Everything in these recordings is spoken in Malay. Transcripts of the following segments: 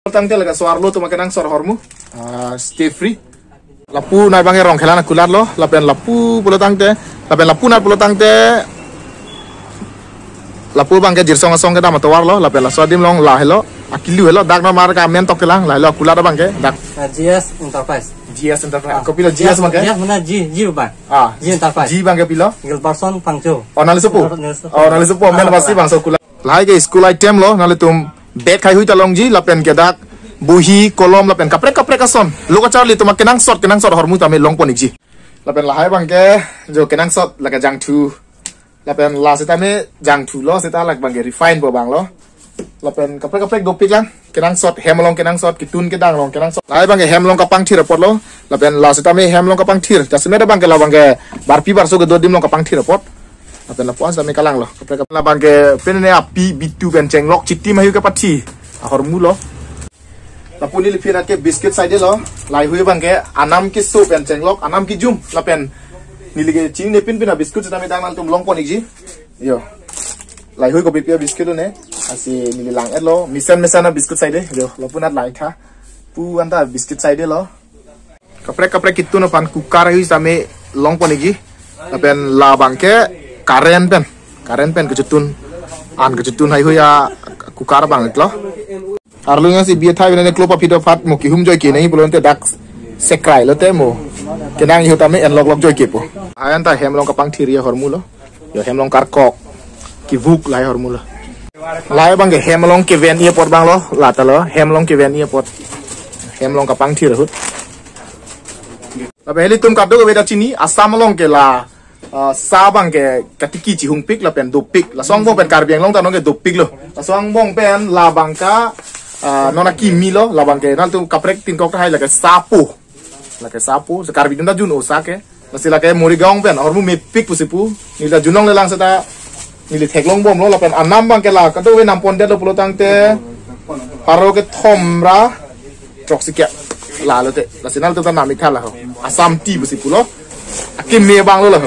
Tangte laga suar lo tu makan sor hormu. Stay free. Lapu nai bange rong khelana kulat lo. Lapen lapu pulo tangte. Lapen lapu nai pulo tangte. Lapu bangke jirsong asong ke dama tawar lo. Lapen la swadim long la hello. Akilu hello. Dak no mar ka men tok telang. La hello kulat bangke. Dak. GS Enterprise. GS Enterprise. Kau pilih GS bangke? GS mana G bang. G Enterprise. G bangke pilih. Gilbertson Pangcho. Oh nali supu. Oh nali supu. Men pasti bang so kulat. Lai ke school item lo. Nali tum bed khai hui talong ji. Lapen ke dak. Buhi kolom lapen kaprek ason lo ka charli tuma kenang sot hormu tame long ponik ji lapen lahai bangke jo kenang sot laga jang tu lapen la seta me jang tu lo seta lag bangke refine bo bang lo lapen kaprek do pik lang kenang sot hemlong kenang sot kitun ke dang long kenang sot lahai bangke hemlong ka pang thir pot lo lapen la seta me hemlong ka pang thir jasme da bangke la bangke barpi barso ke do dim long ka pang thir pot lapen la puan same kalang lo kaprek la bangke penene api bitu ben cenglok chiti mahu ka pati hormu lo Lapuni lipina ke biscuit side lo, lai hui bangke anam ki soup and cenglok, anam ki jum, lapen nilige chini nepin pina biscuit kita medang nantum long ponik ji, yo, lai hui ko bipia biscuit lo ne, asi nililang lo, misan na biscuit side, yo, lapunat lai tha, pu anta biscuit side lo, kaprek itu no pan kukar hui same long ponik ji, lapen la bangke karen pen kecutun, kecutun hai hui ya kukar bang lo. Arlungnya si biar thai benane klopa pito fat mo ki hum joy ki nahi bolon te dak sekrai lo te mo kenang hiu tame en lok joy ki po ayan ta hemlong ka pang thiria hormu lo yo hemlong kar kok ki vuk lai hormu lo lai bang ke hemlong ke ven ia pot bang lo la ta lo hemlong ke ven ia pot hemlong ka pang thir hut abe heli tum ka do beda chini asam long ke la sa bang ke katiki chi hung pik la pen do pik la song bong pen kar biang long ta no ke do pik lo la song bong pen la bang ka nona kimi lo labang ke nanti kaprek tin kok hai lagi sapu sekar bidun da jun osake nasi lagi morigaung pen ormu mepik pusipu nila junong lelang seta nili teklong bom lo lapen anam bang ke la kato we nampon de lo pulo tangte paro ke thomra troksike la lo te nasi nal tu ta namik thala ho asam ti pusipu lo akim me bang lo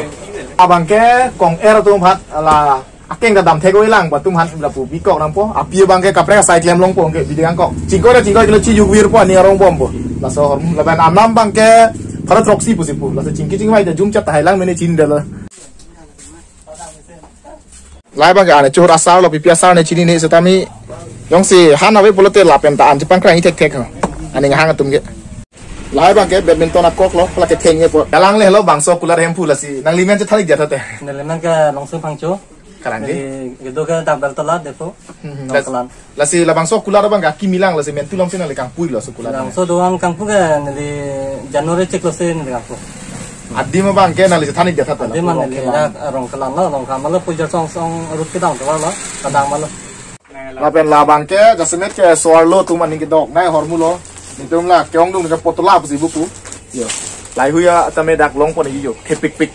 abang ke kong era tu phat la akeng ka dam thego ilang batum han la pu bikok nang po api bangke kaprek sai klem long po ke bidang kok cingko kilo ci yuwir po ni rong bom po la so la ban anam bangke para troksi pu sipu la so cingki mai da jum chat hailang mene chin de la lai bangke ane chur asal lo pipi asal ne chini ne setami yong si han awe polote la pen ta an jepang krang i tek ane ngahang atum ge lai bangke badminton akok lo la ke theng ye po dalang le lo bangso kular hempu la si nang limen che thalik jata te Neleman ke langsung Pangcho. Karang gitu kan tabel telat depo. Lasi labang so kular bang aki milang lasi mentu long sina le kang pui lo so kular. Langsung doang kampung kan di Januari cek lo sen kampung. Adi ma bang ke nali thani jatha ta. Adi man le rong kelan lo rong kamal lo pujar song rut ke dang tawar lo kadang mal lo. Lapen labang ke jasmet ke soar lo tu maning ke dok nai hormu lo. Nitum la keong dung ke potola pusi buku. Yo. Lai huya tame dak long pon yo kepik pik.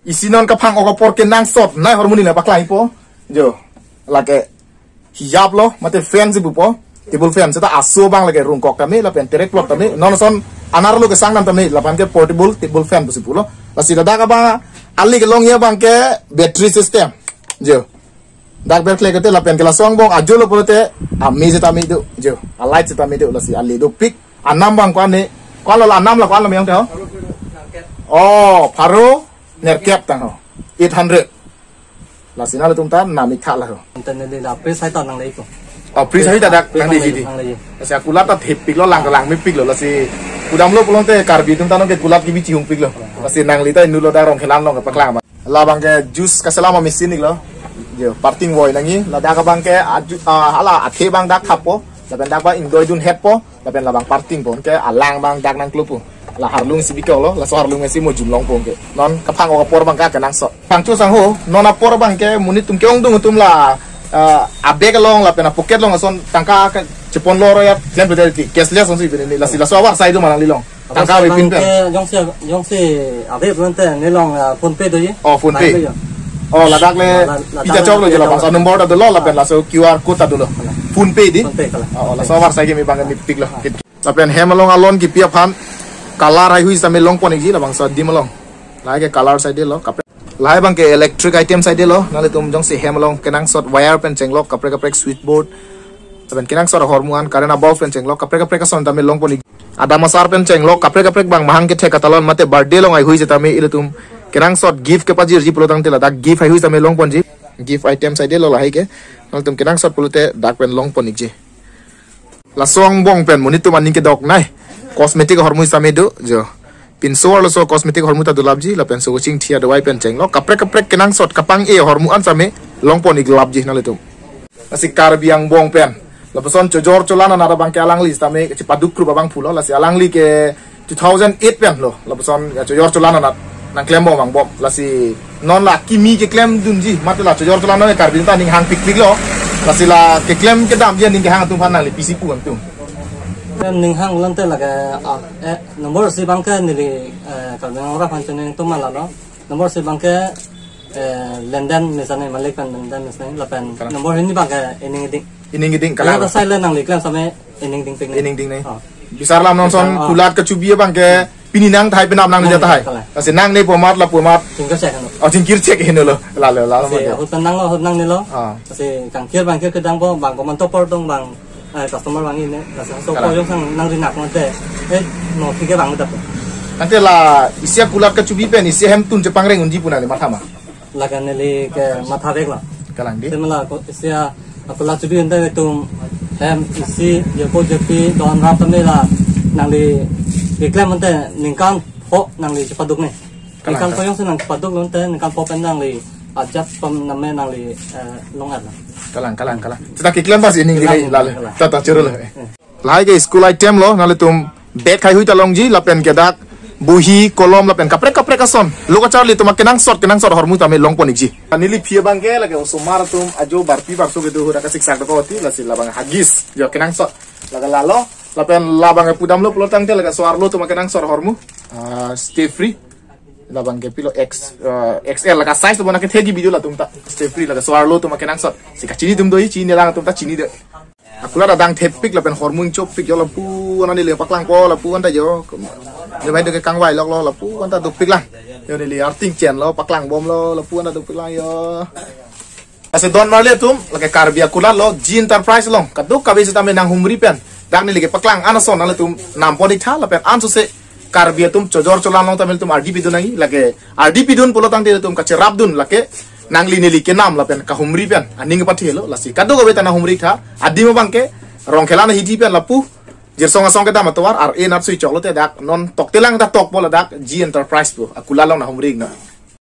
Isinon kapang o kapor ke nang sot nai hormoni na paklai po jo lage hijab lo mate fan si po table fan seta aso bang lage rung kok tame la pen terek plot tame non son anar lo ke sang nam tame la pan ke portable table fan si pulo la si dada ka ba ali ke long ya bang ke battery system jo dak ber kle ke te la pen ke la song bong ajo lo polote ami seta mi do jo a light seta mi do la si ali do pik anam bang kwa ne kwa lo anam la kwa lo meong te ho oh paro nerkep tang ho 800 la sina tum ta namik tha la ho Enten di dapur saya tahu nang lagi ko. oh pri sai ta dak nang di ji sa kulat ta thep pik lo lang mi pik lo la si kudam lo pulong te karbi tum ta no ke kulat ki bi chi hung pik lo la si nang li ta nu lo da rong khelan lo ka pakla ma la bang ke juice ka selama mesin ik lo yo parting boy nangi la da ka bang ke ala athe bang dak khapo la ben dak ba indoi dun het po la ben la bang parting pon ke alang bang dak nang klupu la harlung si bikau lo la so harlung si mo jumlong pong ke non kapang o kapor bang ka kanang so pangchu sang ho non apor bang ke munit tum keong dung tum la abeg long la pena pocket long son tangka cepon loro ya klem beda ki cashless on si bini la si la so war sai do manang lilong tangka we pin pe Yong si abeg berente ni long phone pay do ye oh phone pay oh la dak le pija chok lo je la bang sa nomor da do lo la pen la so QR code ta do lo phone pay di oh la so war sai ke mi bang mi pik lo la pen hemalong alon ki pia phan color hai hui same long pon ji la bang sa dim long lai ke color side lo kapre lai bang ke electric item side lo nale tum jong se hem long kenang sot wire pen cheng lo kapre kapre switchboard taben kenang sot hormuan karena bulb pen cheng lo kapre kapre ka son tame long pon ada masar pen cheng lo kapre kapre bang mahang ke the katalon mate birthday long ai hui je tame ile tum kenang sot gift ke pajir ji pulotang tela dak gift hai hui tame long pon ji gift item side lo lai ke nal tum kenang sot pulute dak pen long pon je la song bong pen munit tum aning ke dok nai cosmetic hormui same do jo pin so lo so cosmetic hormu ta dulab ji la pen so ching thia dawai pen cheng lo kapre kapre kenang sot kapang e hormu an same long pon iglab ji nale tum asi kar biang bong pen la person chojor cholana na bang ke alang li same ke paduk kru babang phulo la si alang li ke 2008 pen lo la person chojor cholana na nang klem bang bom la si non la kimi ke klem dunji mat la chojor cholana ne kar bin ta ning hang pik pik lo la si la ke klem ke dam je ning ke hang tum phan na li pc pu ang tum ning hang lan te la ke nomor si bang ke ni ka nang ra phan chen tu ma la no nomor si bang ke London misalnya Malik kan London misalnya lapan nomor ini bang ke ining ding kala la sai le nang li klem same ining ding nei bisar lam nonson kulat ke cubi bang ke pininang thai penam nang jata hai asi nang nei pomat la pomat tingkir cek kan tingkir cek heno lo la hutan nang ni lo asi kangkir bang ke kedang bo bang ko man topor dong bang customer bang ini so ko yung sang nang rinak monte no thike bang dap nanti la isia kulat ke cubi pen isia hem tun jepang reng unji punale mathama lagan ni ke matha rek la kalang di semala ko isia kulat cubi ente tum hem isi ye ko jepi don rap tamne la nang li iklan monte ningkan ho nang li cepaduk ne ningkan ko yung sang nang cepaduk lonte ningkan po pen nang li ajat pam name nang li longat la kalang kita kiklan pas ini gini lalu tata curul lai ke school item lo nale tum bed khai hui ta long ji lapen ke dak buhi kolom lapen kapre kapre ka son lo ka charli tum kenang sot hormu tame long pon ji anili phia bang ke lage somar tum ajo barpi barso ke do hura ka siksak ko ti la sila bang hagis jo kenang sot laga lalo lapen labang pudam lo pelotang te laga suar lo tum kenang sot hormu stay free labang ke pilo XL laga size to bona ke thegi video la tum ta stay free laga suar lo tum kenang sot sika chini tum doi chini lang tum ta chini de akula da dang thepik lapen hormon chop pik yo la pu anani le paklang ko la pu anta yo yo mai de ke kangwai lok lo la pu anta du pik lang yo ni li arting chen lo paklang bom lo la pu anta du pik lang yo ase don marle tum laga karbia kula lo G Enterprise long kaduk kabe se tame nang humri pen dang ni le ke paklang anason nale tum nam podi tha lapen ansu se karbia tum chojor cholan long tamel tum RDP dun nagi lage RDP dun polotang de tum ka cherap dun lake nangli nili ke nam lapen ka humri pen aning pathi lo lasi kadu go betana humri tha adi mo bangke rong khelana hiti pen lapu jersong asong ke dam tawar ar e nat sui choklo te dak non tok telang ta tok bola dak G Enterprise tu akula long na humri na